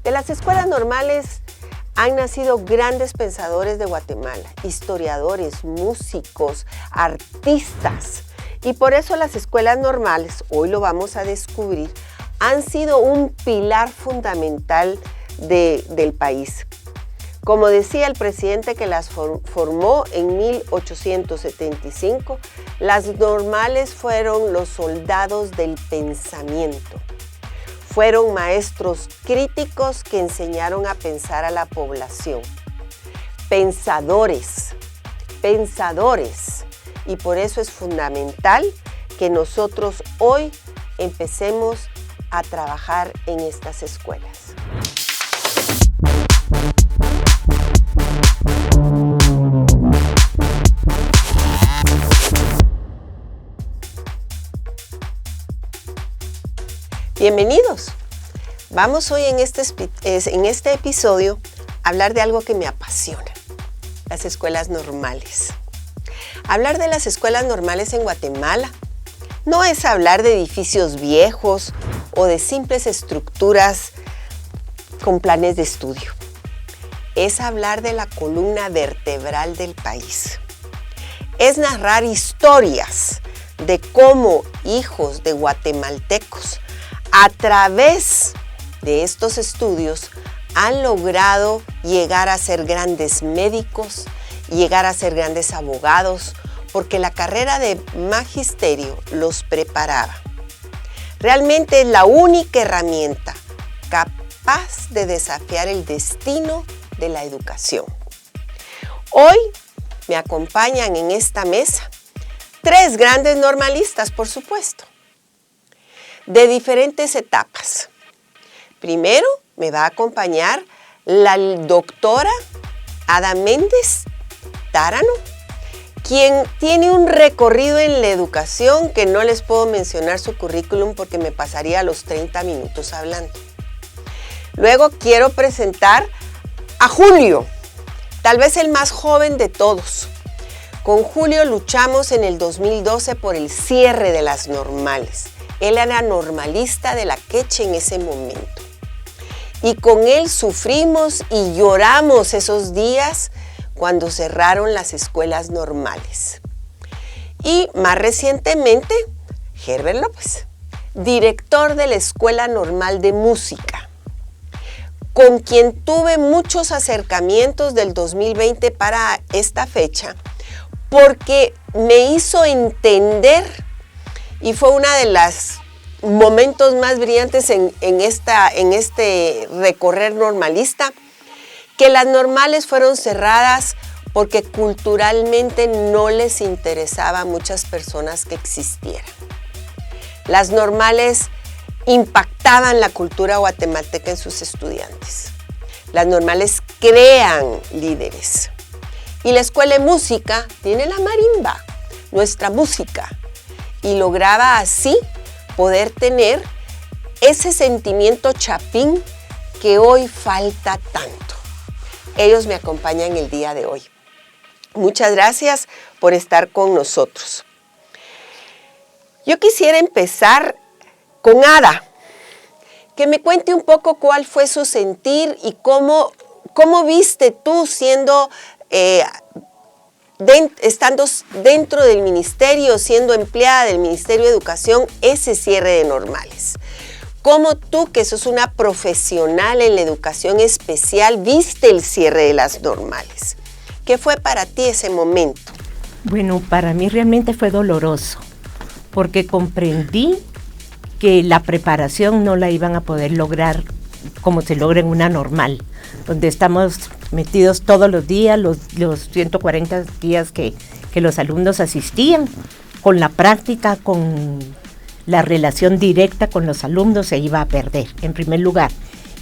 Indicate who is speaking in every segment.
Speaker 1: De las escuelas normales han nacido grandes pensadores de Guatemala, historiadores, músicos, artistas. Y por eso las escuelas normales, hoy lo vamos a descubrir, han sido un pilar fundamental del país. Como decía el presidente que las formó en 1875, las normales fueron los soldados del pensamiento. Fueron maestros críticos que enseñaron a pensar a la población. Pensadores. Y por eso es fundamental que nosotros hoy empecemos a trabajar en estas escuelas. Bienvenidos. Vamos hoy en este episodio a hablar de algo que me apasiona, las escuelas normales. Hablar de las escuelas normales en Guatemala no es hablar de edificios viejos o de simples estructuras con planes de estudio. Es hablar de la columna vertebral del país. Es narrar historias de cómo hijos de guatemaltecos a través de estos estudios han logrado llegar a ser grandes médicos, llegar a ser grandes abogados, porque la carrera de magisterio los preparaba. Realmente es la única herramienta capaz de desafiar el destino de la educación. Hoy me acompañan en esta mesa 3 grandes normalistas, por supuesto, de diferentes etapas. Primero me va a acompañar la doctora Ada Méndez Tárano, quien tiene un recorrido en la educación que no les puedo mencionar su currículum porque me pasaría los 30 minutos hablando. Luego quiero presentar a Julio, tal vez el más joven de todos. Con Julio luchamos en el 2012 por el cierre de las normales. Él era normalista de la Queche en ese momento. Y con él sufrimos y lloramos esos días cuando cerraron las escuelas normales. Y más recientemente, Herbert López, director de la Escuela Normal de Música, con quien tuve muchos acercamientos del 2020 para esta fecha, porque me hizo entender, y fue uno de los momentos más brillantes en este recorrer normalista, que las normales fueron cerradas porque culturalmente no les interesaba a muchas personas que existieran. Las normales impactaban la cultura guatemalteca en sus estudiantes. Las normales crean líderes. Y la escuela de música tiene la marimba, nuestra música, y lograba así poder tener ese sentimiento chapín que hoy falta tanto. Ellos me acompañan el día de hoy. Muchas gracias por estar con nosotros. Yo quisiera empezar con Ada, que me cuente un poco cuál fue su sentir y cómo viste tú estando dentro del ministerio, siendo empleada del Ministerio de Educación, ese cierre de normales. ¿Cómo tú, que sos una profesional en la educación especial, viste el cierre de las normales? ¿Qué fue para ti ese momento?
Speaker 2: Bueno, para mí realmente fue doloroso, porque comprendí que la preparación no la iban a poder lograr como se logra en una normal, donde estamos metidos todos los días, los 140 días que los alumnos asistían, con la práctica, con la relación directa con los alumnos se iba a perder, en primer lugar.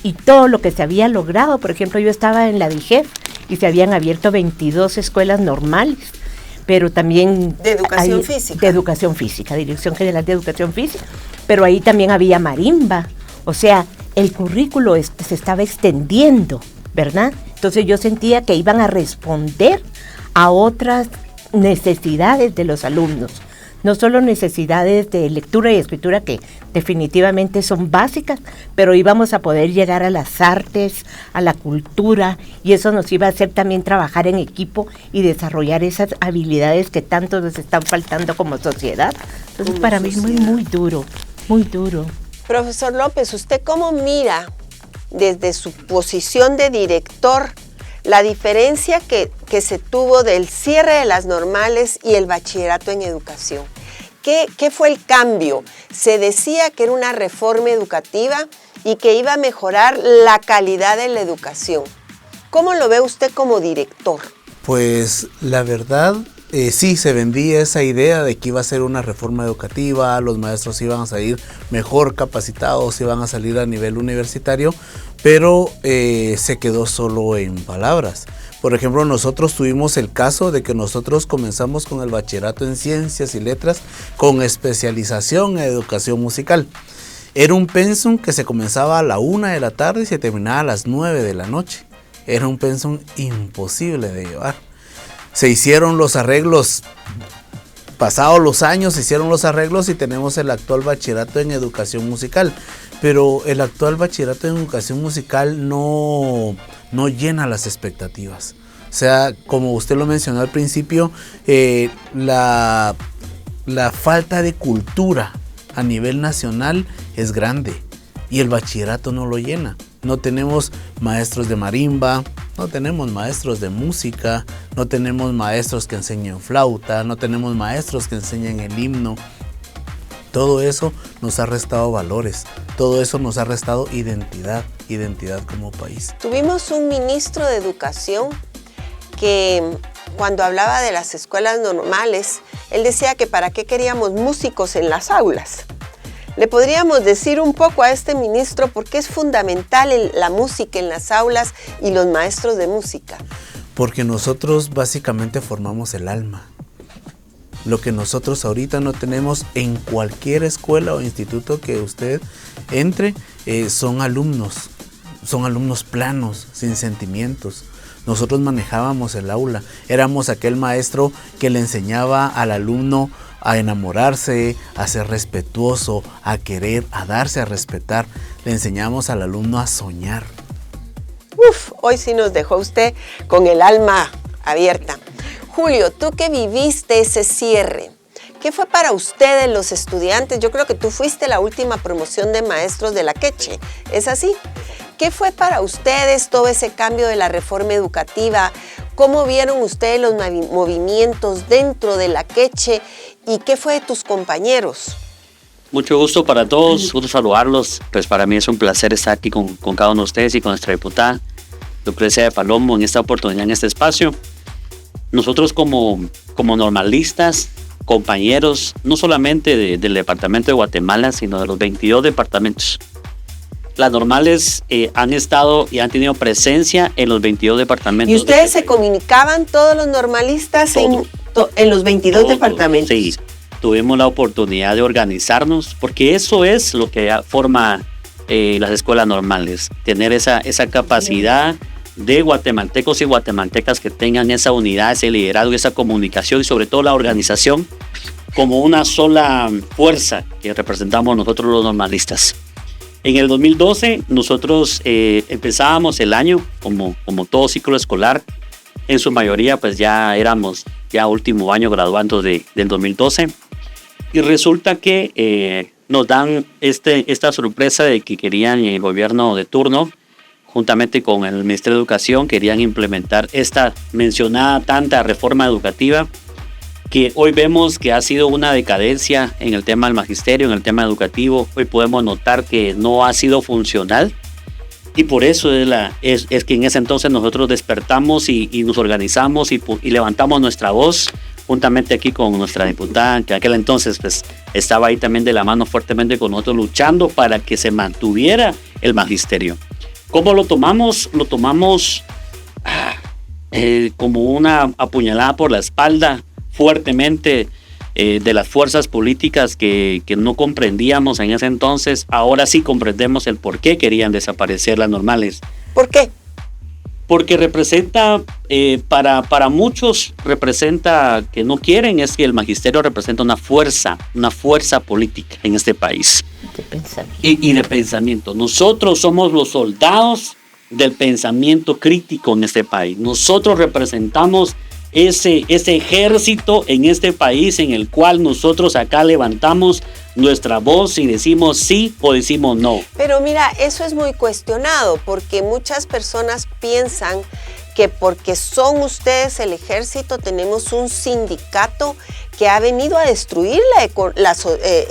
Speaker 2: Y todo lo que se había logrado, por ejemplo, yo estaba en la DIGEF y se habían abierto 22 escuelas normales, pero también...
Speaker 1: De educación física.
Speaker 2: De educación física, Dirección General de Educación Física, pero ahí también había marimba, o sea, el currículo se estaba extendiendo, ¿verdad? Entonces yo sentía que iban a responder a otras necesidades de los alumnos, no solo necesidades de lectura y escritura que definitivamente son básicas, pero íbamos a poder llegar a las artes, a la cultura, y eso nos iba a hacer también trabajar en equipo y desarrollar esas habilidades que tanto nos están faltando como sociedad. Entonces para mí es muy duro, muy duro.
Speaker 1: Profesor López, ¿usted cómo mira desde su posición de director la diferencia que se tuvo del cierre de las normales y el bachillerato en educación? ¿Qué fue el cambio? Se decía que era una reforma educativa y que iba a mejorar la calidad de la educación. ¿Cómo lo ve usted como director?
Speaker 3: Pues la verdad, sí, se vendía esa idea de que iba a ser una reforma educativa, los maestros iban a salir mejor capacitados, iban a salir a nivel universitario, pero se quedó solo en palabras. Por ejemplo, nosotros tuvimos el caso de que nosotros comenzamos con el bachillerato en ciencias y letras con especialización en educación musical. Era un pensum que se comenzaba a la 1 de la tarde y se terminaba a las 9 de la noche. Era un pensum imposible de llevar. Se hicieron los arreglos, pasados los años se hicieron los arreglos y tenemos el actual bachillerato en educación musical. Pero el actual bachillerato en educación musical no llena las expectativas. O sea, como usted lo mencionó al principio, la falta de cultura a nivel nacional es grande y el bachillerato no lo llena. No tenemos maestros de marimba, no tenemos maestros de música, no tenemos maestros que enseñen flauta, no tenemos maestros que enseñen el himno. Todo eso nos ha restado valores, todo eso nos ha restado identidad como país.
Speaker 1: Tuvimos un ministro de Educación que cuando hablaba de las escuelas normales, él decía que para qué queríamos músicos en las aulas. ¿Le podríamos decir un poco a este ministro por qué es fundamental la música en las aulas y los maestros de música?
Speaker 3: Porque nosotros básicamente formamos el alma. Lo que nosotros ahorita no tenemos en cualquier escuela o instituto que usted entre, son alumnos planos, sin sentimientos. Nosotros manejábamos el aula, éramos aquel maestro que le enseñaba al alumno a enamorarse, a ser respetuoso, a querer, a darse a respetar. Le enseñamos al alumno a soñar.
Speaker 1: Hoy sí nos dejó usted con el alma abierta. Julio, tú que viviste ese cierre, ¿qué fue para ustedes los estudiantes? Yo creo que tú fuiste la última promoción de maestros de la Queche, ¿es así? ¿Qué fue para ustedes todo ese cambio de la reforma educativa? ¿Cómo vieron ustedes los movimientos dentro de la Queche? ¿Y qué fue de tus compañeros?
Speaker 4: Mucho gusto para todos, gusto saludarlos. Pues para mí es un placer estar aquí con cada uno de ustedes y con nuestra diputada, Lucrecia de Palomo, en esta oportunidad, en este espacio. Nosotros como normalistas, compañeros, no solamente del departamento de Guatemala, sino de los 22 departamentos. Las normales han estado y han tenido presencia en los 22 departamentos.
Speaker 1: ¿Y ustedes se comunicaban todos los normalistas en los 22 departamentos?
Speaker 4: Sí, tuvimos la oportunidad de organizarnos, porque eso es lo que forma las escuelas normales, tener esa capacidad de guatemaltecos y guatemaltecas que tengan esa unidad, ese liderazgo, esa comunicación y sobre todo la organización como una sola fuerza que representamos nosotros los normalistas. En el 2012 nosotros empezábamos el año como todo ciclo escolar. En su mayoría pues ya éramos último año graduando del 2012 y resulta que nos dan esta sorpresa de que querían el gobierno de turno juntamente con el Ministerio de Educación querían implementar esta mencionada tanta reforma educativa que hoy vemos que ha sido una decadencia en el tema del magisterio, en el tema educativo. Hoy podemos notar que no ha sido funcional y por eso es que en ese entonces nosotros despertamos y nos organizamos y levantamos nuestra voz juntamente aquí con nuestra diputada, que en aquel entonces pues, estaba ahí también de la mano fuertemente con nosotros luchando para que se mantuviera el magisterio. ¿Cómo lo tomamos? Lo tomamos como una apuñalada por la espalda fuertemente de las fuerzas políticas que no comprendíamos en ese entonces. Ahora sí comprendemos el por qué querían desaparecer las normales.
Speaker 1: ¿Por qué?
Speaker 4: Porque representa, para muchos representa, que no quieren, es que el magisterio representa una fuerza política en este país.
Speaker 2: De pensamiento.
Speaker 4: Y de pensamiento. Nosotros somos los soldados del pensamiento crítico en este país. Nosotros representamos ese ejército en este país en el cual nosotros acá levantamos nuestra voz y decimos sí o decimos no.
Speaker 1: Pero mira, eso es muy cuestionado porque muchas personas piensan que porque son ustedes el ejército tenemos un sindicato que ha venido a destruir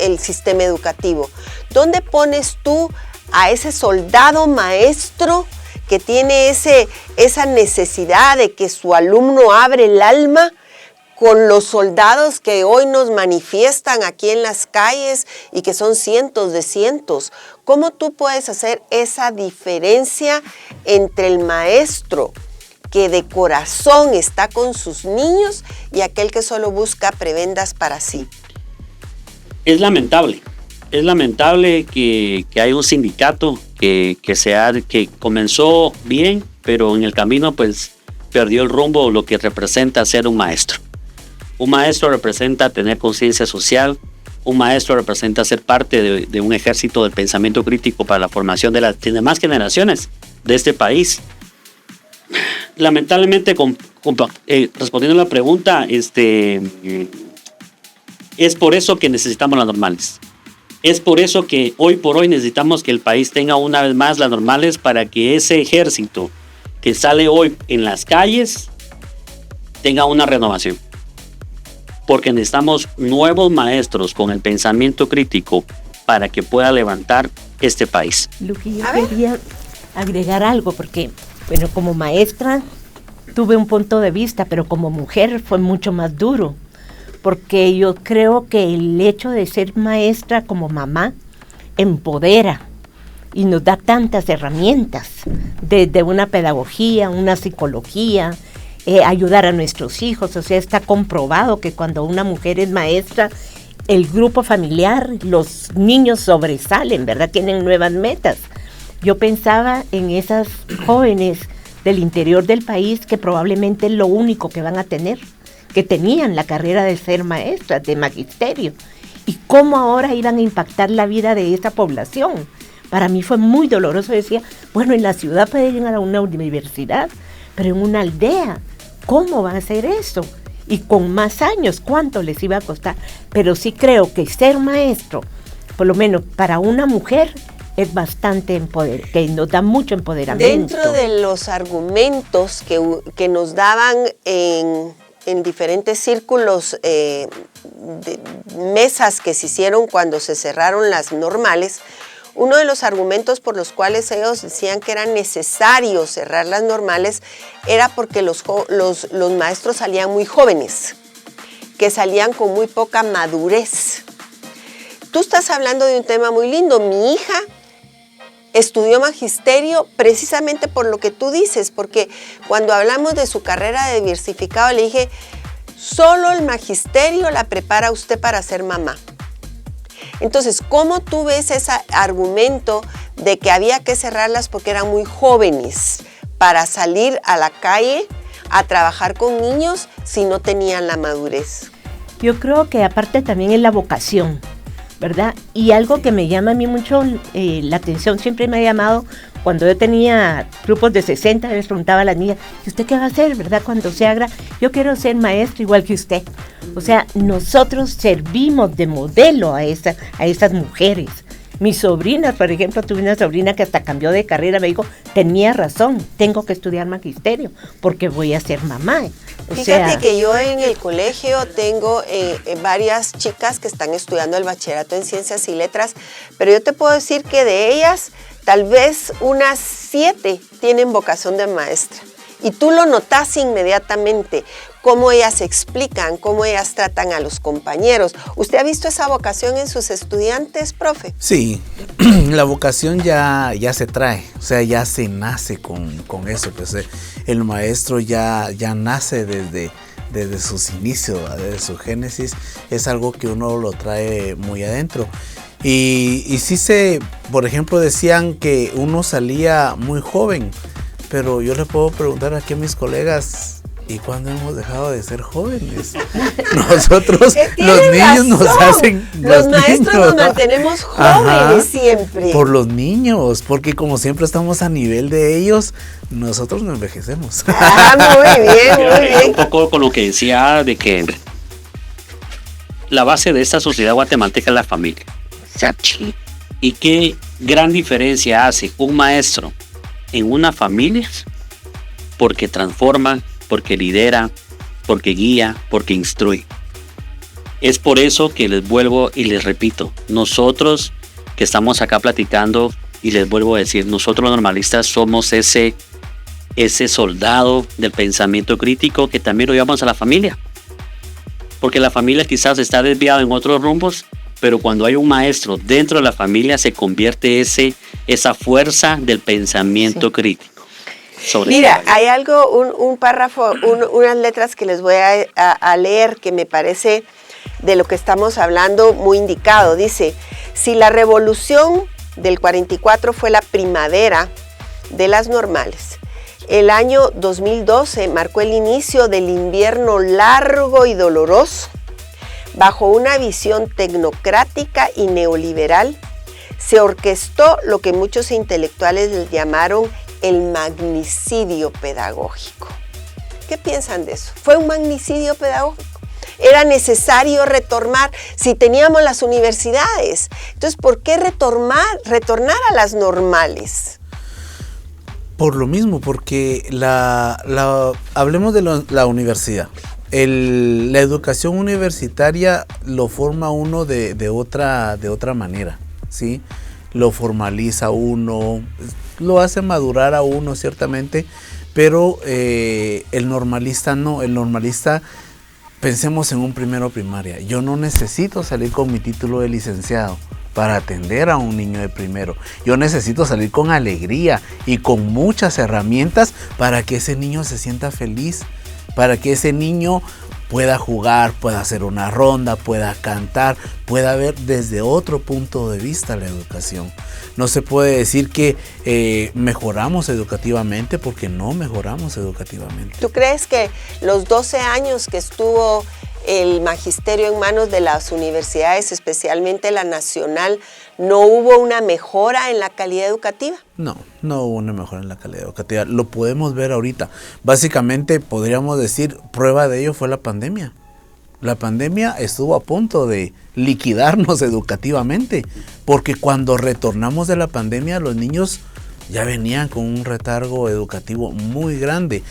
Speaker 1: el sistema educativo. ¿Dónde pones tú a ese soldado maestro que tiene esa necesidad de que su alumno abre el alma con los soldados que hoy nos manifiestan aquí en las calles y que son cientos de cientos? ¿Cómo tú puedes hacer esa diferencia entre el maestro que de corazón está con sus niños y aquel que solo busca prebendas para sí?
Speaker 4: Es lamentable que hay un sindicato que comenzó bien, pero en el camino pues perdió el rumbo, lo que representa ser un maestro. Un maestro representa tener conciencia social, un maestro representa ser parte de un ejército del pensamiento crítico para la formación de las demás generaciones de este país. Lamentablemente, respondiendo a la pregunta, es por eso que necesitamos las normales. Es por eso que hoy por hoy necesitamos que el país tenga una vez más las normales para que ese ejército que sale hoy en las calles tenga una renovación. Porque necesitamos nuevos maestros con el pensamiento crítico para que pueda levantar este país.
Speaker 2: Luqui, yo quería agregar algo porque, bueno, como maestra tuve un punto de vista, pero como mujer fue mucho más duro. Porque yo creo que el hecho de ser maestra como mamá empodera y nos da tantas herramientas, desde una pedagogía, una psicología, ayudar a nuestros hijos. O sea, está comprobado que cuando una mujer es maestra, el grupo familiar, los niños sobresalen, ¿verdad? Tienen nuevas metas. Yo pensaba en esas jóvenes del interior del país que probablemente es lo único que van a tener, que tenían la carrera de ser maestras, de magisterio, y cómo ahora iban a impactar la vida de esa población. Para mí fue muy doloroso. Decía, bueno, en la ciudad pueden llegar a una universidad, pero en una aldea, ¿cómo van a hacer eso? Y con más años, ¿cuánto les iba a costar? Pero sí creo que ser maestro, por lo menos para una mujer, es bastante que nos da mucho empoderamiento.
Speaker 1: Dentro de los argumentos que nos daban en diferentes círculos, de mesas que se hicieron cuando se cerraron las normales, uno de los argumentos por los cuales ellos decían que era necesario cerrar las normales era porque los maestros salían muy jóvenes, que salían con muy poca madurez. Tú estás hablando de un tema muy lindo. Mi hija estudió magisterio precisamente por lo que tú dices, porque cuando hablamos de su carrera de diversificado le dije, solo el magisterio la prepara a usted para ser mamá. Entonces, ¿cómo tú ves ese argumento de que había que cerrarlas porque eran muy jóvenes para salir a la calle a trabajar con niños si no tenían la madurez?
Speaker 2: Yo creo que aparte también es la vocación, ¿verdad? Y algo que me llama a mí mucho la atención, siempre me ha llamado, cuando yo tenía grupos de 60, les preguntaba a las niñas, ¿y usted qué va a hacer, verdad? Cuando se haga, yo quiero ser maestro igual que usted. O sea, nosotros servimos de modelo a esas mujeres. Mis sobrinas, por ejemplo, tuve una sobrina que hasta cambió de carrera, me dijo, tenía razón, tengo que estudiar magisterio porque voy a ser mamá.
Speaker 1: Fíjate que yo en el colegio tengo varias chicas que están estudiando el bachillerato en ciencias y letras, pero yo te puedo decir que de ellas, tal vez unas 7 tienen vocación de maestra. Y tú lo notas inmediatamente, cómo ellas explican, cómo ellas tratan a los compañeros. ¿Usted ha visto esa vocación en sus estudiantes, profe?
Speaker 3: Sí, la vocación ya se trae, o sea, ya se nace con eso. Pues, el maestro ya nace desde sus inicios, desde su génesis, es algo que uno lo trae muy adentro. Y sí por ejemplo, decían que uno salía muy joven, pero yo le puedo preguntar aquí a mis colegas, ¿y cuándo hemos dejado de ser jóvenes? Nosotros, los niños nos hacen...
Speaker 1: Los maestros nos mantenemos jóvenes siempre.
Speaker 3: Por los niños, porque como siempre estamos a nivel de ellos, nosotros no envejecemos.
Speaker 1: Muy bien.
Speaker 4: Un poco con lo que decía de que la base de esta sociedad guatemalteca es la familia. ¿Y qué gran diferencia hace un maestro en una familia? Porque transforma, porque lidera, porque guía, porque instruye. Es por eso que les vuelvo y les repito, nosotros que estamos acá platicando, y les vuelvo a decir, nosotros los normalistas somos ese soldado del pensamiento crítico que también lo llevamos a la familia. Porque la familia quizás está desviada en otros rumbos, pero cuando hay un maestro dentro de la familia se convierte esa fuerza del pensamiento crítico.
Speaker 1: Mira, hay algo, un párrafo, unas letras que les voy a leer que me parece de lo que estamos hablando muy indicado. Dice, si la revolución del 44 fue la primavera de las normales, el año 2012 marcó el inicio del invierno largo y doloroso. Bajo una visión tecnocrática y neoliberal, se orquestó lo que muchos intelectuales les llamaron el magnicidio pedagógico. ¿Qué piensan de eso? ¿Fue un magnicidio pedagógico? ¿Era necesario retornar si teníamos las universidades? Entonces, ¿por qué retornar a las normales?
Speaker 3: Por lo mismo, porque hablemos de la universidad. La educación universitaria lo forma uno de otra manera, ¿sí? Lo formaliza uno, lo hace madurar a uno ciertamente, pero el normalista no. El normalista, pensemos en un primero primaria. Yo no necesito salir con mi título de licenciado para atender a un niño de primero. Yo necesito salir con alegría y con muchas herramientas para que ese niño se sienta feliz, para que ese niño pueda jugar, pueda hacer una ronda, pueda cantar, pueda ver desde otro punto de vista la educación. No se puede decir que mejoramos educativamente, porque no mejoramos educativamente.
Speaker 1: ¿Tú crees que los 12 años que estuvo el magisterio en manos de las universidades, especialmente la nacional, no hubo una mejora en la calidad educativa?
Speaker 3: No hubo una mejora en la calidad educativa. Lo podemos ver ahorita. Básicamente podríamos decir, prueba de ello fue la pandemia. La pandemia estuvo a punto de liquidarnos educativamente, porque cuando retornamos de la pandemia los niños ya venían con un retardo educativo muy grande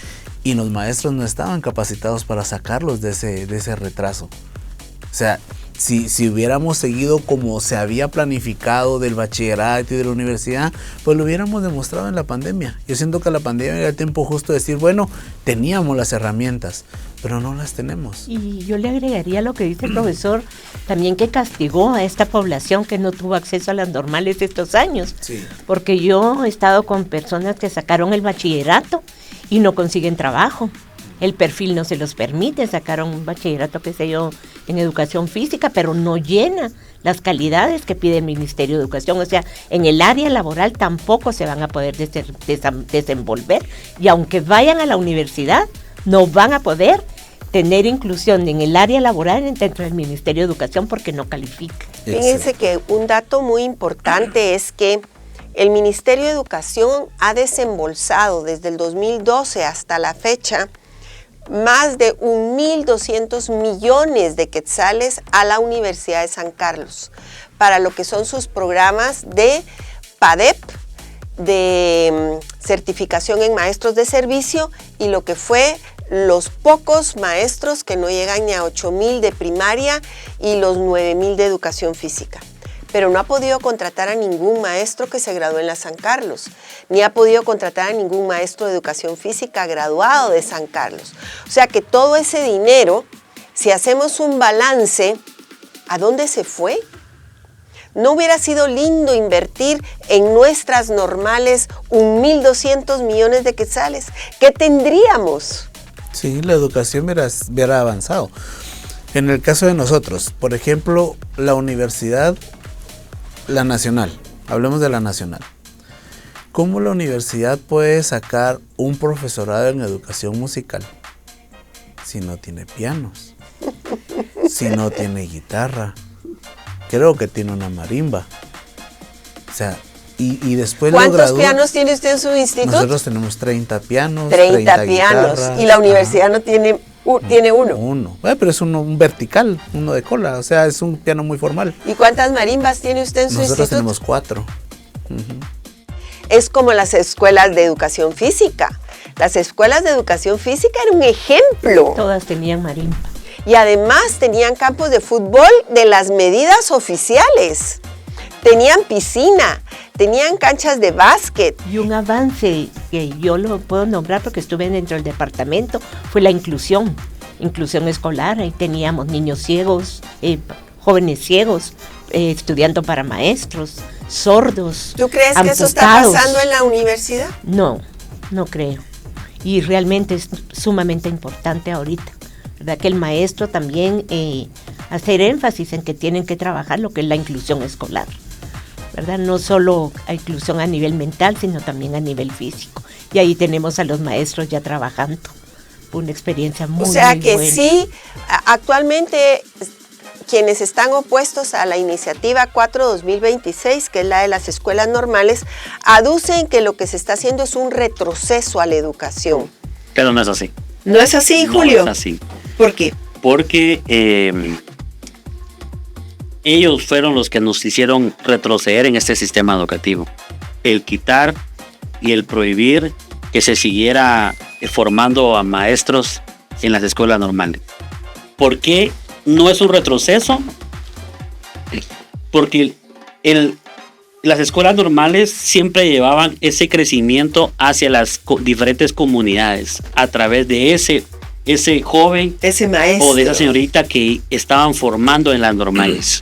Speaker 3: y los maestros no estaban capacitados para sacarlos de ese retraso. O sea, si hubiéramos seguido como se había planificado del bachillerato y de la universidad, pues lo hubiéramos demostrado en la pandemia. Yo siento que la pandemia era el tiempo justo de decir, bueno, teníamos las herramientas, pero no las tenemos.
Speaker 2: Y yo le agregaría lo que dice el profesor, también que castigó a esta población que no tuvo acceso a las normales estos años. Sí. Porque yo he estado con personas que sacaron el bachillerato y no consiguen trabajo. El perfil no se los permite, sacaron un bachillerato, qué sé yo, en educación física, pero no llena las calidades que pide el Ministerio de Educación. O sea, en el área laboral tampoco se van a poder desenvolver, y aunque vayan a la universidad, no van a poder tener inclusión en el área laboral dentro del Ministerio de Educación porque no califica.
Speaker 1: Fíjense que un dato muy importante es que el Ministerio de Educación ha desembolsado desde el 2012 hasta la fecha más de 1.200 millones de quetzales a la Universidad de San Carlos para lo que son sus programas de PADEP, de certificación en maestros de servicio, y lo que fue los pocos maestros que no llegan ni a 8,000 de primaria y los 9,000 de educación física. Pero no ha podido contratar a ningún maestro que se graduó en la San Carlos, ni ha podido contratar a ningún maestro de educación física graduado de San Carlos. O sea que todo ese dinero, si hacemos un balance, ¿a dónde se fue? ¿No hubiera sido lindo invertir en nuestras normales 1.200 millones de quetzales? ¿Qué tendríamos?
Speaker 3: Sí, la educación hubiera avanzado. En el caso de nosotros, por ejemplo, la universidad, la nacional, hablemos de la nacional. ¿Cómo la universidad puede sacar un profesorado en educación musical si no tiene pianos? Si no tiene guitarra. Creo que tiene una marimba. O sea, y después
Speaker 1: ¿cuántos pianos tiene usted en su instituto?
Speaker 3: Nosotros tenemos 30 pianos.
Speaker 1: 30 pianos. Guitarras, y la universidad no tiene, tiene uno.
Speaker 3: Uno. Pero es un vertical, uno de cola. O sea, es un piano muy formal.
Speaker 1: ¿Y cuántas marimbas tiene usted en su instituto?
Speaker 3: Nosotros tenemos 4.
Speaker 1: Es como las escuelas de educación física. Las escuelas de educación física eran un ejemplo.
Speaker 2: Todas tenían marimba.
Speaker 1: Y además tenían campos de fútbol de las medidas oficiales. Tenían piscina, tenían canchas de básquet.
Speaker 2: Y un avance que yo lo puedo nombrar porque estuve dentro del departamento fue la inclusión escolar. Ahí teníamos niños ciegos, jóvenes ciegos, estudiando para maestros, sordos.
Speaker 1: ¿Tú crees
Speaker 2: amputados.
Speaker 1: Que eso está pasando en la universidad?
Speaker 2: No, no creo. Y realmente es sumamente importante ahorita, ¿verdad? Que el maestro también hacer énfasis en que tienen que trabajar lo que es la inclusión escolar, ¿verdad? No solo a inclusión a nivel mental, sino también a nivel físico. Y ahí tenemos a los maestros ya trabajando. Una experiencia muy buena. O sea
Speaker 1: que sí, actualmente quienes están opuestos a la iniciativa 4-2026, que es la de las escuelas normales, aducen que lo que se está haciendo es un retroceso a la educación.
Speaker 4: Pero no es así.
Speaker 1: ¿No es así, Julio?
Speaker 4: No es así.
Speaker 1: ¿Por qué?
Speaker 4: Porque ellos fueron los que nos hicieron retroceder en este sistema educativo. El quitar y el prohibir que se siguiera formando a maestros en las escuelas normales. ¿Por qué no es un retroceso? Porque las escuelas normales siempre llevaban ese crecimiento hacia las diferentes comunidades a través de ese joven,
Speaker 1: ese maestro
Speaker 4: o de esa señorita que estaban formando en las normales.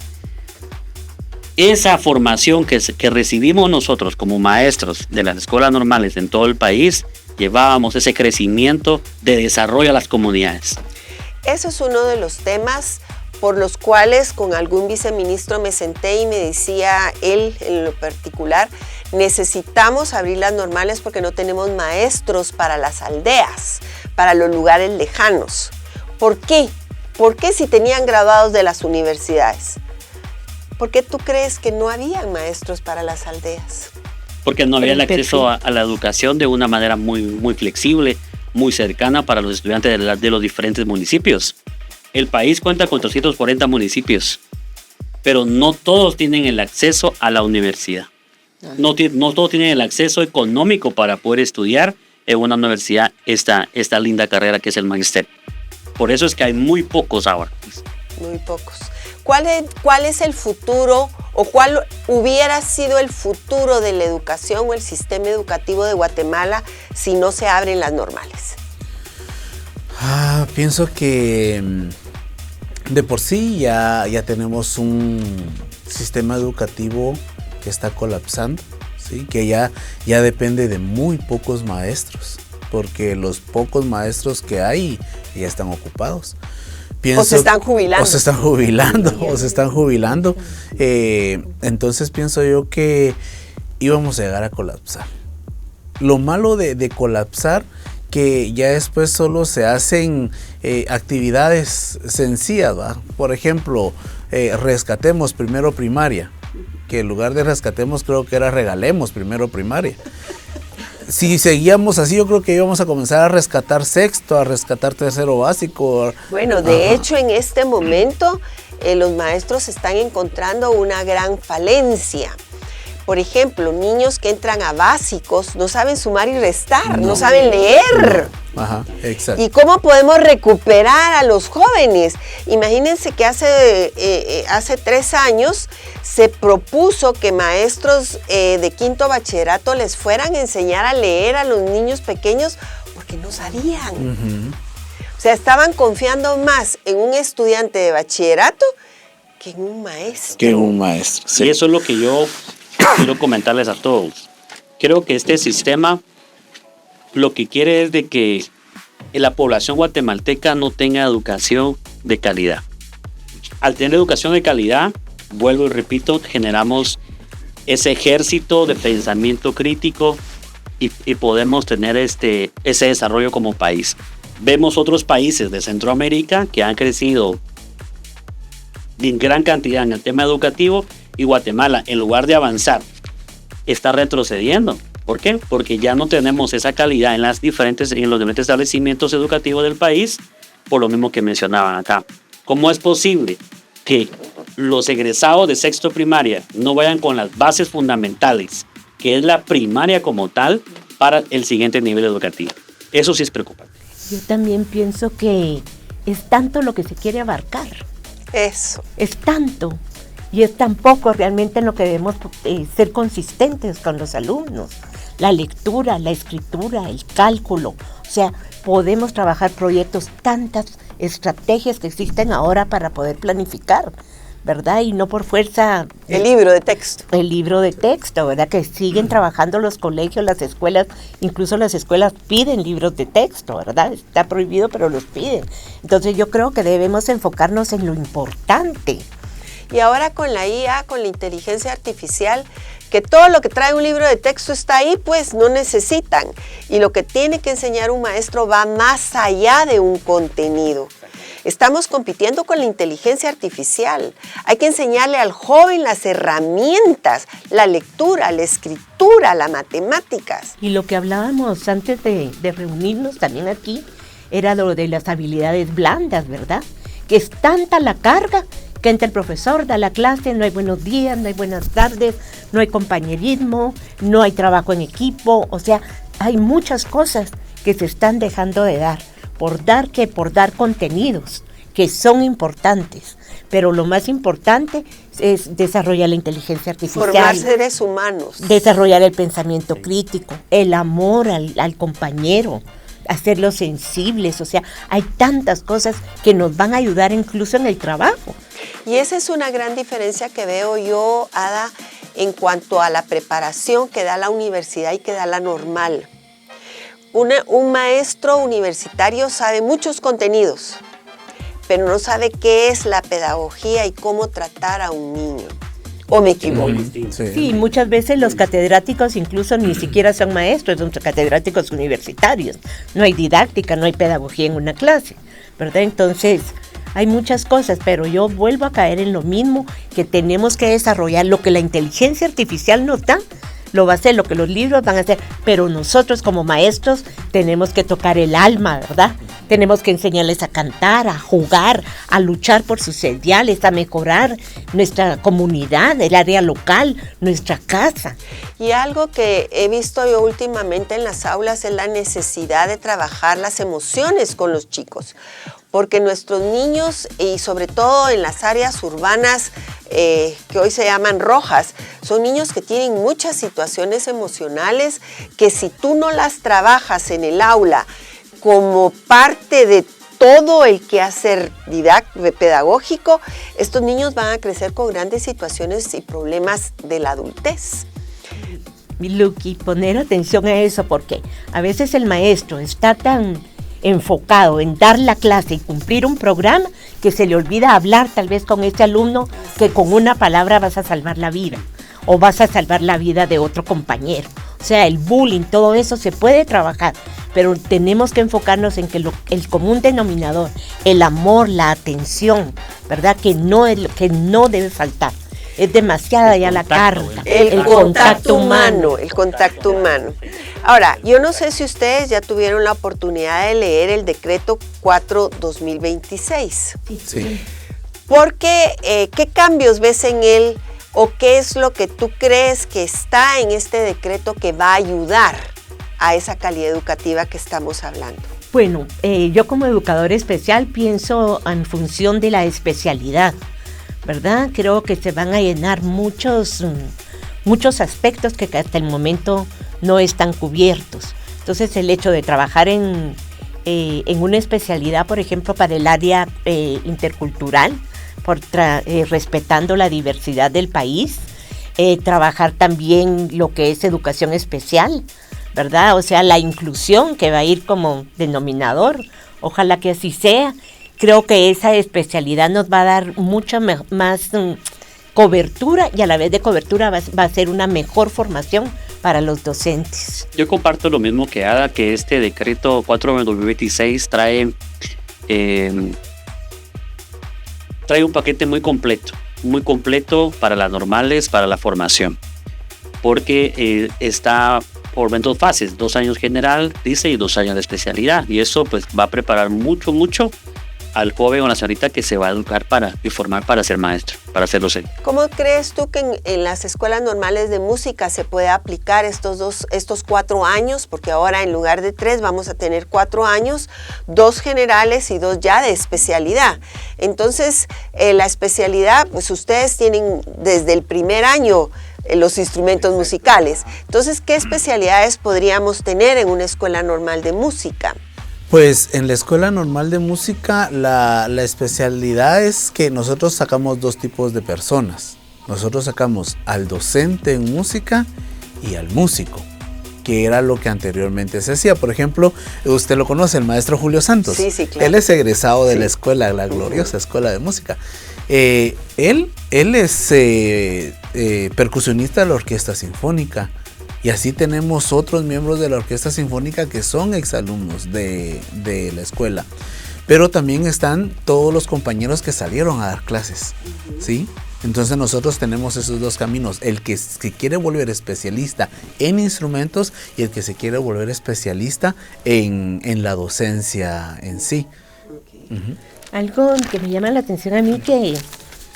Speaker 4: Esa formación que recibimos nosotros como maestros de las escuelas normales en todo el país, llevábamos ese crecimiento de desarrollo a las comunidades.
Speaker 1: Eso es uno de los temas por los cuales con algún viceministro me senté y me decía él en lo particular, necesitamos abrir las normales porque no tenemos maestros para las aldeas, para los lugares lejanos. ¿Por qué? ¿Por qué si tenían graduados de las universidades? ¿Por qué tú crees que no habían maestros para las aldeas?
Speaker 4: Porque no había el acceso a la educación de una manera muy, muy flexible, muy cercana para los estudiantes de los diferentes municipios. El país cuenta con 340 municipios, pero no todos tienen el acceso a la universidad. No todos tienen el acceso económico para poder estudiar en una universidad esta linda carrera que es el magisterio. Por eso es que hay muy pocos ahora.
Speaker 1: Muy pocos. ¿Cuál es el futuro o cuál hubiera sido el futuro de la educación o el sistema educativo de Guatemala si no se abren las normales?
Speaker 3: Pienso que de por sí ya tenemos un sistema educativo que está colapsando, ¿sí? Que ya depende de muy pocos maestros, porque los pocos maestros que hay ya están ocupados.
Speaker 1: O se están
Speaker 3: jubilando. Entonces pienso yo que íbamos a llegar a colapsar. Lo malo de colapsar, que ya después solo se hacen actividades sencillas, ¿va? Por ejemplo, rescatemos primero primaria, que en lugar de rescatemos creo que era regalemos primero primaria. Si seguíamos así, yo creo que íbamos a comenzar a rescatar sexto, a rescatar tercero básico.
Speaker 1: Bueno, de hecho, en este momento, los maestros están encontrando una gran falencia. Por ejemplo, niños que entran a básicos no saben sumar y restar, no saben leer.
Speaker 3: Ajá, exacto.
Speaker 1: ¿Y cómo podemos recuperar a los jóvenes? Imagínense que hace 3 años se propuso que maestros de quinto bachillerato les fueran a enseñar a leer a los niños pequeños porque no sabían. Uh-huh. O sea, estaban confiando más en un estudiante de bachillerato que en un maestro.
Speaker 4: Sí. Y eso es lo que yo quiero comentarles a todos. Creo que este sistema lo que quiere es de que la población guatemalteca no tenga educación de calidad. Al tener educación de calidad, vuelvo y repito, generamos ese ejército de pensamiento crítico y podemos tener ese desarrollo como país. Vemos otros países de Centroamérica que han crecido en gran cantidad en el tema educativo, y Guatemala, en lugar de avanzar, está retrocediendo. ¿Por qué? Porque ya no tenemos esa calidad en los diferentes establecimientos educativos del país, por lo mismo que mencionaban acá. ¿Cómo es posible que los egresados de sexto primaria no vayan con las bases fundamentales, que es la primaria como tal, para el siguiente nivel educativo? Eso sí es preocupante.
Speaker 2: Yo también pienso que es tanto lo que se quiere abarcar.
Speaker 1: Eso.
Speaker 2: Es tanto. Y es tan poco realmente en lo que debemos ser consistentes con los alumnos. La lectura, la escritura, el cálculo. O sea, podemos trabajar proyectos, tantas estrategias que existen ahora para poder planificar, ¿verdad? Y no por fuerza...
Speaker 1: El libro de texto.
Speaker 2: El libro de texto, ¿verdad? Que siguen trabajando los colegios, las escuelas, incluso las escuelas piden libros de texto, ¿verdad? Está prohibido, pero los piden. Entonces yo creo que debemos enfocarnos en lo importante.
Speaker 1: Y ahora con la IA, con la inteligencia artificial, que todo lo que trae un libro de texto está ahí, pues no necesitan. Y lo que tiene que enseñar un maestro va más allá de un contenido. Estamos compitiendo con la inteligencia artificial. Hay que enseñarle al joven las herramientas, la lectura, la escritura, las matemáticas.
Speaker 2: Y lo que hablábamos antes de reunirnos también aquí, era lo de las habilidades blandas, ¿verdad? Que es tanta la carga que entre el profesor da la clase, no hay buenos días, no hay buenas tardes, no hay compañerismo, no hay trabajo en equipo, o sea, hay muchas cosas que se están dejando de dar, por dar contenidos que son importantes, pero lo más importante es desarrollar la inteligencia artificial.
Speaker 1: Formar seres humanos.
Speaker 2: Desarrollar el pensamiento crítico, el amor al compañero, hacerlos sensibles, o sea, hay tantas cosas que nos van a ayudar incluso en el trabajo.
Speaker 1: Y esa es una gran diferencia que veo yo, Ada, en cuanto a la preparación que da la universidad y que da la normal. Un maestro universitario sabe muchos contenidos, pero no sabe qué es la pedagogía y cómo tratar a un niño. ¿O me equivoco?
Speaker 2: Sí, muchas veces los catedráticos incluso ni siquiera son maestros, son catedráticos universitarios. No hay didáctica, no hay pedagogía en una clase, ¿verdad? Entonces, hay muchas cosas, pero yo vuelvo a caer en lo mismo, que tenemos que desarrollar lo que la inteligencia artificial nos da. Lo va a hacer, lo que los libros van a hacer, pero nosotros como maestros tenemos que tocar el alma, ¿verdad? Tenemos que enseñarles a cantar, a jugar, a luchar por sus ideales, a mejorar nuestra comunidad, el área local, nuestra casa.
Speaker 1: Y algo que he visto yo últimamente en las aulas es la necesidad de trabajar las emociones con los chicos. Porque nuestros niños, y sobre todo en las áreas urbanas que hoy se llaman rojas, son niños que tienen muchas situaciones emocionales que si tú no las trabajas en el aula como parte de todo el quehacer pedagógico, estos niños van a crecer con grandes situaciones y problemas de la adultez.
Speaker 2: Luqui, poner atención a eso, porque a veces el maestro está tan enfocado en dar la clase y cumplir un programa que se le olvida hablar tal vez con este alumno, que con una palabra vas a salvar la vida o vas a salvar la vida de otro compañero. O sea, el bullying, todo eso se puede trabajar, pero tenemos que enfocarnos en que el común denominador, el amor, la atención, ¿verdad? Que no debe faltar. Es demasiada ya la carga.
Speaker 1: El contacto humano. Ahora, yo no sé si ustedes ya tuvieron la oportunidad de leer el decreto 4/2026.
Speaker 3: Sí.
Speaker 1: Porque, ¿qué cambios ves en él o qué es lo que tú crees que está en este decreto que va a ayudar a esa calidad educativa que estamos hablando?
Speaker 2: Bueno, yo como educador especial pienso en función de la especialidad, ¿verdad? Creo que se van a llenar muchos aspectos que hasta el momento no están cubiertos. Entonces, el hecho de trabajar en una especialidad, por ejemplo, para el área intercultural, respetando la diversidad del país, trabajar también lo que es educación especial, ¿verdad? O sea, la inclusión que va a ir como denominador, ojalá que así sea. Creo que esa especialidad nos va a dar mucha más cobertura, y a la vez de cobertura va a ser una mejor formación para los docentes.
Speaker 4: Yo comparto lo mismo que Ada, que este decreto 4/2026 trae un paquete muy completo para las normales, para la formación, porque está por 2 fases, 2 años general, dice, y 2 años de especialidad, y eso pues va a preparar mucho al joven o la señorita que se va a educar y formar para ser maestro, para ser docente.
Speaker 1: ¿Cómo crees tú que en las escuelas normales de música se puede aplicar estos 4 años? Porque ahora en lugar de 3 vamos a tener 4 años, 2 generales y 2 ya de especialidad. Entonces, la especialidad, pues ustedes tienen desde el primer año los instrumentos musicales. Entonces, ¿qué especialidades podríamos tener en una escuela normal de música?
Speaker 3: Pues en la Escuela Normal de Música la especialidad es que nosotros sacamos 2 tipos de personas. Nosotros sacamos al docente en música y al músico, que era lo que anteriormente se hacía. Por ejemplo, usted lo conoce, el maestro Julio Santos.
Speaker 1: Sí, claro.
Speaker 3: Él es egresado de la escuela, la gloriosa Escuela de Música. Él es percusionista de la Orquesta Sinfónica. Y así tenemos otros miembros de la Orquesta Sinfónica que son exalumnos de la escuela. Pero también están todos los compañeros que salieron a dar clases, ¿sí? Entonces nosotros tenemos esos 2 caminos, el que se quiere volver especialista en instrumentos y el que se quiere volver especialista en la docencia en sí.
Speaker 2: Algo que me llama la atención a mí, que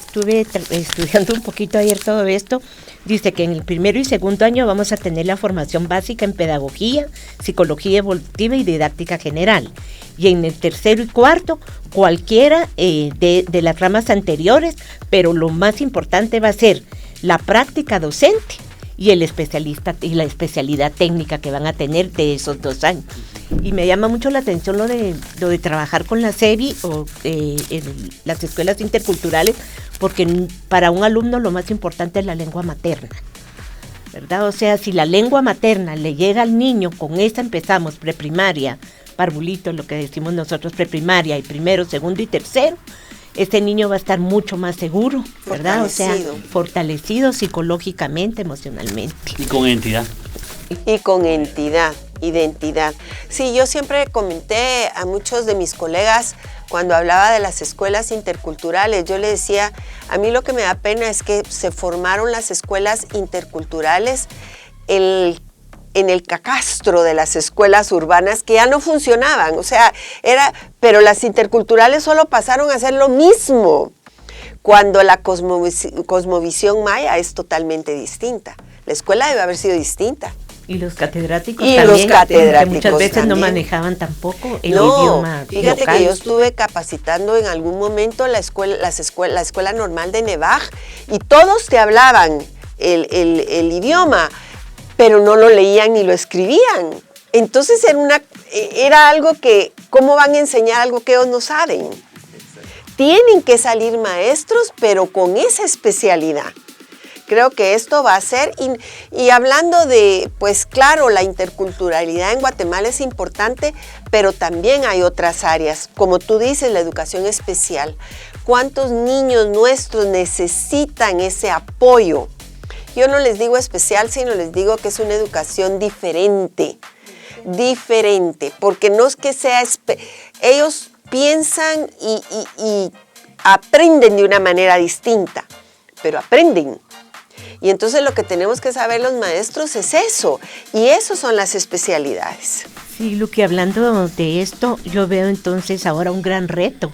Speaker 2: estuve estudiando un poquito ayer todo esto, dice que en el primero y segundo año vamos a tener la formación básica en pedagogía, psicología evolutiva y didáctica general. Y en el tercero y cuarto, cualquiera de las ramas anteriores, pero lo más importante va a ser la práctica docente y el especialista y la especialidad técnica que van a tener de esos 2 años. Y me llama mucho la atención lo de trabajar con la SEBI o las escuelas interculturales, porque para un alumno lo más importante es la lengua materna, ¿verdad? O sea, si la lengua materna le llega al niño, con esa empezamos preprimaria, parvulito, lo que decimos nosotros preprimaria, y primero, segundo y tercero, este niño va a estar mucho más seguro, ¿verdad? O sea, fortalecido psicológicamente, emocionalmente.
Speaker 4: Y con entidad.
Speaker 1: Y con identidad. Sí, yo siempre comenté a muchos de mis colegas cuando hablaba de las escuelas interculturales, yo le decía, a mí lo que me da pena es que se formaron las escuelas interculturales en el cacastro de las escuelas urbanas que ya no funcionaban, o sea, pero las interculturales solo pasaron a hacer lo mismo, cuando la cosmovisión maya es totalmente distinta. La escuela debe haber sido distinta.
Speaker 2: Y los catedráticos también, que muchas veces no manejaban tampoco el idioma
Speaker 1: fíjate
Speaker 2: local.
Speaker 1: Que yo estuve capacitando en algún momento la escuela normal de Nevaj, y todos te hablaban el idioma, pero no lo leían ni lo escribían. Entonces era algo que, ¿cómo van a enseñar algo que ellos no saben? Tienen que salir maestros, pero con esa especialidad. Creo que esto va a ser, y hablando de, pues claro, la interculturalidad en Guatemala es importante, pero también hay otras áreas, como tú dices, la educación especial. ¿Cuántos niños nuestros necesitan ese apoyo? Yo no les digo especial, sino les digo que es una educación diferente, porque no es que sea, ellos piensan y aprenden de una manera distinta, pero aprenden. Y entonces lo que tenemos que saber los maestros es eso, y eso son las especialidades.
Speaker 2: Sí, Luqui, hablando de esto, yo veo entonces ahora un gran reto.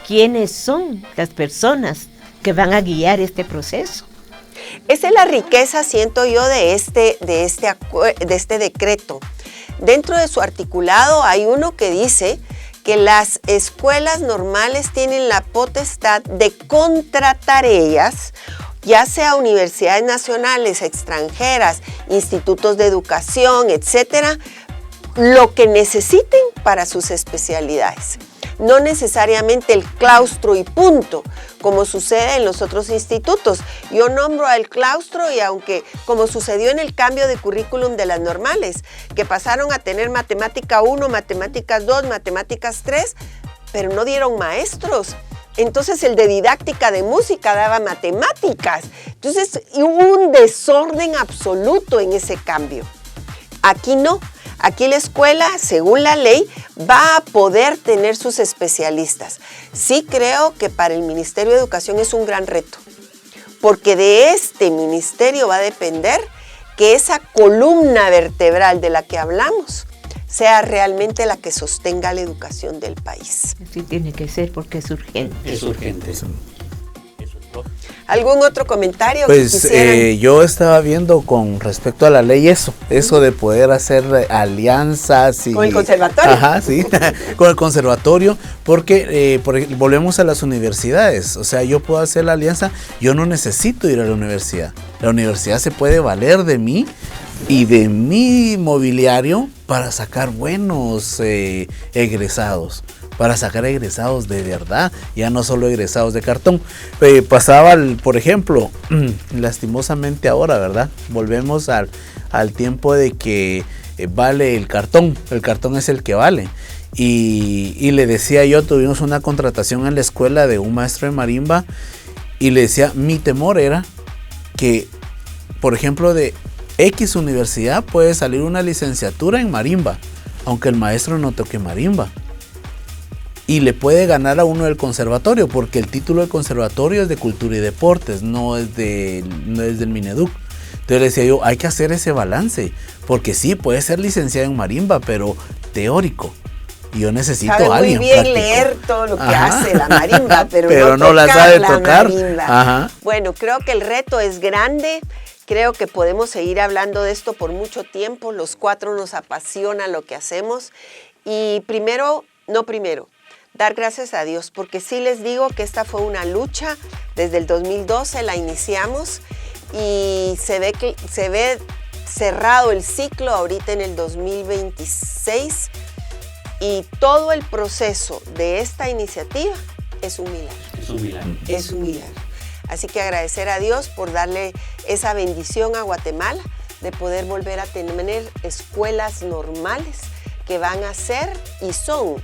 Speaker 2: ¿Quiénes son las personas que van a guiar este proceso?
Speaker 1: Esa es la riqueza, siento yo, de este decreto. Dentro de su articulado hay uno que dice que las escuelas normales tienen la potestad de contratar ellas, ya sea universidades nacionales, extranjeras, institutos de educación, etcétera, lo que necesiten para sus especialidades. No necesariamente el claustro y punto, como sucede en los otros institutos. Yo nombro al claustro, y aunque, como sucedió en el cambio de currículum de las normales, que pasaron a tener matemática 1, matemáticas 2, matemáticas 3, pero no dieron maestros, Entonces el de didáctica de música daba matemáticas. Entonces hubo un desorden absoluto en ese cambio. Aquí no. Aquí la escuela, según la ley, va a poder tener sus especialistas. Sí creo que para el Ministerio de Educación es un gran reto, porque de este ministerio va a depender que esa columna vertebral de la que hablamos sea realmente la que sostenga la educación del país.
Speaker 2: Sí tiene que ser porque es urgente.
Speaker 4: Es urgente.
Speaker 1: ¿Algún otro comentario
Speaker 3: Pues
Speaker 1: que quisieran?
Speaker 3: yo estaba viendo con respecto a la ley eso de poder hacer alianzas.
Speaker 1: ¿Con el conservatorio?
Speaker 3: Ajá, sí, con el conservatorio, porque volvemos a las universidades. O sea, yo puedo hacer la alianza, yo no necesito ir a la universidad. La universidad se puede valer de mí y de mi mobiliario para sacar buenos egresados. Para sacar egresados de verdad, ya no solo egresados de cartón. Pasaba, por ejemplo, lastimosamente ahora, ¿verdad? Volvemos al tiempo de que vale el cartón es el que vale. Y le decía yo, tuvimos una contratación en la escuela de un maestro de marimba y le decía, mi temor era que, por ejemplo, de X universidad puede salir una licenciatura en marimba, aunque el maestro no toque marimba. Y le puede ganar a uno del conservatorio, porque el título del conservatorio es de cultura y deportes, no es del Mineduc. Entonces le decía yo, hay que hacer ese balance, porque sí, puede ser licenciado en marimba, pero teórico. Y yo necesito a alguien
Speaker 1: muy bien
Speaker 3: práctico.
Speaker 1: Leer todo lo que hace la marimba, pero
Speaker 3: no la sabe
Speaker 1: la
Speaker 3: tocar.
Speaker 1: Marimba.
Speaker 3: Ajá.
Speaker 1: Bueno, creo que el reto es grande. Creo que podemos seguir hablando de esto por mucho tiempo. Los cuatro nos apasiona lo que hacemos. Y dar gracias a Dios, porque sí les digo que esta fue una lucha. Desde el 2012 la iniciamos y se ve cerrado el ciclo ahorita en el 2026 y todo el proceso de esta iniciativa es un milagro. Es un milagro. Así que agradecer a Dios por darle esa bendición a Guatemala de poder volver a tener escuelas normales que van a ser y son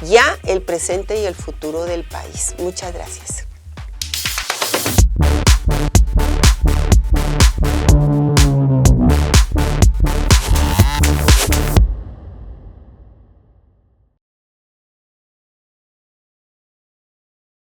Speaker 1: ya el presente y el futuro del país. Muchas gracias.